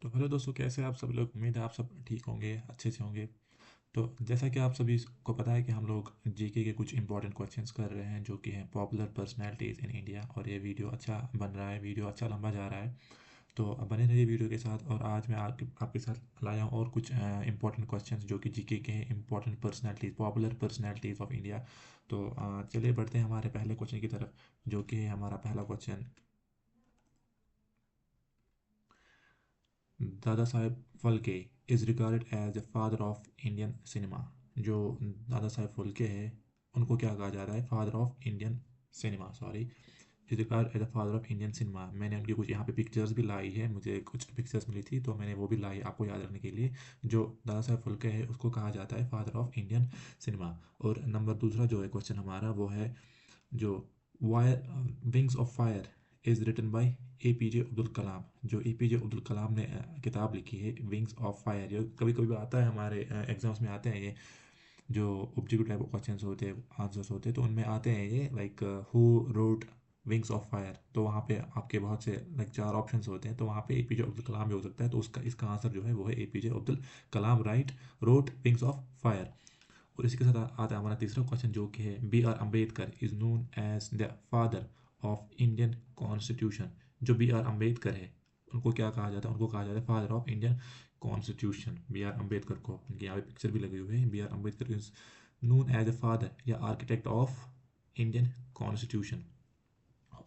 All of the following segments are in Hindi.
तो हेलो दोस्तों, कैसे हैं आप सब लोग। उम्मीद है आप सब ठीक होंगे, अच्छे से होंगे। तो जैसा कि आप सभी को पता है कि हम लोग जीके के कुछ इंपॉर्टेंट क्वेश्चंस कर रहे हैं जो कि हैं पॉपुलर पर्सनालिटीज़ इन इंडिया। और ये वीडियो अच्छा बन रहा है, वीडियो अच्छा लंबा जा रहा है। तो अब बने रहिए वीडियो के साथ। और आज मैं आपके साथ लाया हूँ और कुछ इंपॉर्टेंट क्वेश्चंस जो कि जीके के हैं, important personalities, popular personalities of India. तो चलिए बढ़ते हैं हमारे पहले क्वेश्चन की तरफ, जो कि है हमारा पहला question. Dada Saheb Phalke is regarded as the father of Indian cinema. जो दादा साहेब फाल्के है, उनको क्या कहा जाता है? Father of Indian cinema, sorry, is regard as the father of Indian cinema. मैंने उनकी कुछ यहाँ पे पिक्चर्स भी लाई है, मुझे कुछ पिक्चर्स मिली थी तो मैंने वो भी लाई आपको याद रखने के लिए। जो दादा साहेब फाल्के है उसको कहा जाता है फादर ऑफ इंडियन सिनेमा। और नंबर दूसरा जो है क्वेश्चन हमारा, वो है जो वायर wings of fire is written by APJ Abdul Kalam. जो APJ अब्दुल कलाम ने किताब लिखी है विंग्स ऑफ फायर, जो कभी कभी आता है हमारे एग्जाम्स में आते हैं ये, जो ऑब्जेक्टिव टाइप ऑफ क्वेश्चंस होते हैं, आंसर्स होते हैं, तो उनमें आते हैं ये like who wrote wings of fire. तो वहाँ पे आपके बहुत से लाइक चार ऑप्शंस होते हैं, तो वहाँ पे APJ अब्दुल कलाम भी हो सकता है। तो उसका इसका आंसर जो है वो है APJ Abdul Kalam right road wings of fire. और इसी के साथ आता है हमारा तीसरा क्वेश्चन, जो कि है BR Ambedkar is known as the father of Indian constitution. जो BR अम्बेडकर है उनको क्या कहा जाता है? उनको कहा जाता है father of Indian constitution, BR Ambedkar को। उनकी यहाँ पे पिक्चर भी लगी हुई है। BR Ambedkar is known as the father या आर्किटेक्ट ऑफ इंडियन कॉन्स्टिट्यूशन।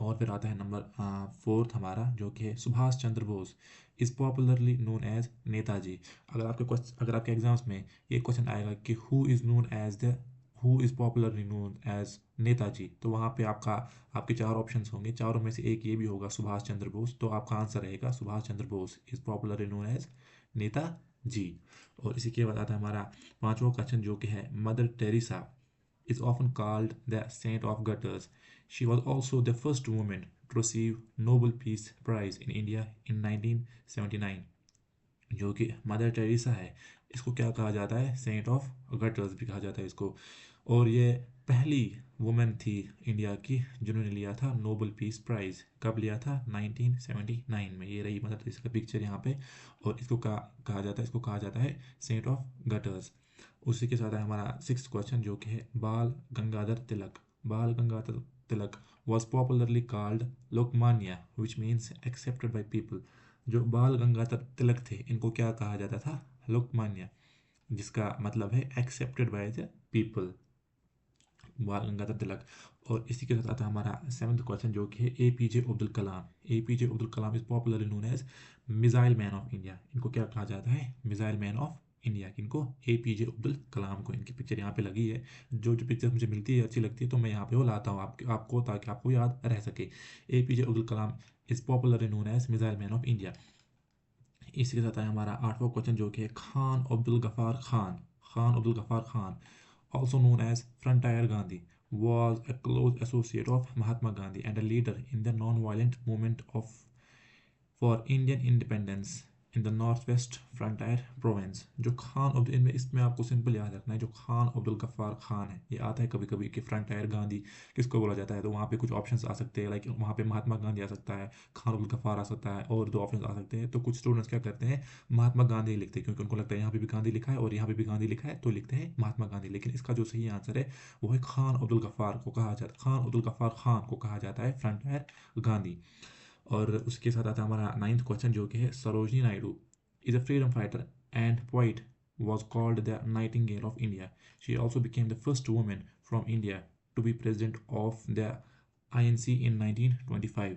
और फिर आता है नंबर फोर्थ हमारा, जो कि है Subhash Chandra Bose is popularly known as Netaji. अगर आपके एग्जाम्स में ये क्वेश्चन आएगा कि who is popularly known as Netaji, तो वहाँ पे आपके चार ऑप्शंस होंगे, चारों में से एक ये भी होगा सुभाष चंद्र बोस। तो आपका आंसर रहेगा Subhash Chandra Bose is popularly known as Netaji. और इसी के बाद आता है हमारा पांचवा क्वेश्चन, जो कि है mother Teresa is often called the saint of gutters. She was also the first woman to receive Nobel Peace Prize in India in 1979। जो कि मदर टेरेसा है, इसको क्या कहा जाता है? सेंट ऑफ गटर्स भी कहा जाता है इसको। और ये पहली वुमेन थी इंडिया की जिन्होंने लिया था नोबल पीस प्राइज़। कब लिया था? 1979 में। ये रही मदर टेरेसा का पिक्चर यहाँ पे। और इसको इसको कहा जाता है सेंट ऑफ गटर्स। उसी के साथ है हमारा सिक्स क्वेश्चन, जो कि है बाल Gangadhar Tilak. Bal Gangadhar Tilak was popularly called Lokmanya which means accepted by people. जो बाल गंगाधर तिलक थे इनको क्या कहा जाता था? लोकमान्य, जिसका मतलब है एक्सेप्टेड बाय द पीपल, बाल गंगाधर तिलक। और इसी के साथ आता है हमारा सेवन्थ क्वेश्चन, जो कि है APJ Abdul Kalam. APJ Abdul Kalam is popularly known as missile man of India. इनको क्या कहा जाता है? Missile man of India. किनको? APJ अब्दुल कलाम को। इनकी पिक्चर यहाँ पे लगी है। जो जो पिक्चर मुझे मिलती है, अच्छी लगती है, तो मैं यहाँ पे वो लाता हूँ आपको, ताकि आपको याद रह सके। APJ Abdul Kalam is popularly known as missile man of India. इसी के साथ है हमारा आठवां क्वेश्चन, जो कि है Khan Abdul Ghaffar Khan. Khan Abdul Ghaffar Khan also known as Frontier Gandhi, was a close associate of Mahatma Gandhi and a leader in the non-violent movement for Indian independence in the Northwest Frontier Province। जो खान अब्दुल, इनमें इसमें आपको सिंपल याद रखना है, जो खान अब्दुल गफ्फार खान है, ये आता है कभी कभी कि फ्रंटायर गांधी किसको बोला जाता है। तो वहाँ पे कुछ ऑप्शंस आ सकते हैं, लाइक वहाँ पे महात्मा गांधी आ सकता है, खान अब्दुल गफ्फार आ सकता है, और दो ऑप्शन आ सकते हैं। तो कुछ स्टूडेंट्स क्या करते हैं, महात्मा गांधी लिखते हैं, क्योंकि उनको लगता है यहाँ पे भी गांधी लिखा है और यहाँ पे भी गांधी लिखा है, तो लिखते हैं महात्मा गांधी। लेकिन इसका जो सही आंसर है वो है खान अब्दुल गफ्फार को कहा जाता है, खान अब्दुल गफ्फार खान को कहा जाता है फ्रंटायर गांधी। और उसके साथ आता है हमारा नाइन्थ क्वेश्चन, जो कि है Sarojini Naidu is a freedom fighter and poet was called the Nightingale of India. She also became the first woman from India to be president of the INC in 1925।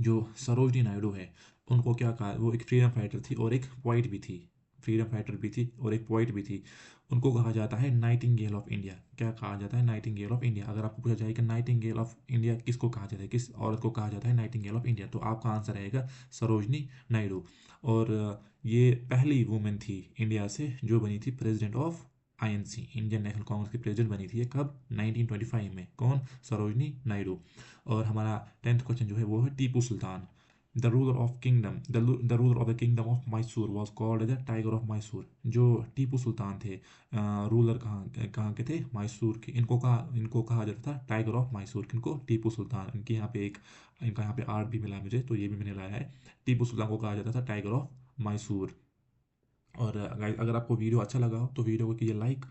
जो सरोजनी नायडू है उनको क्या कहा? वो एक फ्रीडम फाइटर थी और एक पोइट भी थी। फ्रीडम फाइटर भी थी और एक पोइट भी थी। उनको कहा जाता है नाइटिंगेल ऑफ इंडिया। क्या कहा जाता है? Nightingale of India. अगर आपको पूछा जाए कि नाइटिंगेल ऑफ इंडिया किसको कहा जाता है, किस औरत को कहा जाता है नाइटिंगेल ऑफ इंडिया, तो आपका आंसर रहेगा सरोजनी नायडू। और ये पहली वुमेन थी इंडिया से जो बनी थी president of INC, Indian national Congress की प्रेसिडेंट बनी थी। ये कब? 1925 में। कौन? सरोजनी नायडू। और हमारा टेंथ क्वेश्चन जो है वो है Tipu Sultan. The ruler of the kingdom of Mysore was called the tiger of Mysore. जो टीपू सुल्तान थे, रूलर कहाँ कहाँ के थे, मैसूर के, इनको कहा जाता था टाइगर ऑफ मैसूर। किनको? टीपू सुल्तान। इनका यहाँ पे आर्ट भी मिला मुझे, तो ये भी मैंने लाया है। टीपू सुल्तान को कहा जाता था टाइगर ऑफ मैसूर। और अगर आपको वीडियो अच्छा लगा हो तो वीडियो को कीजिए लाइक,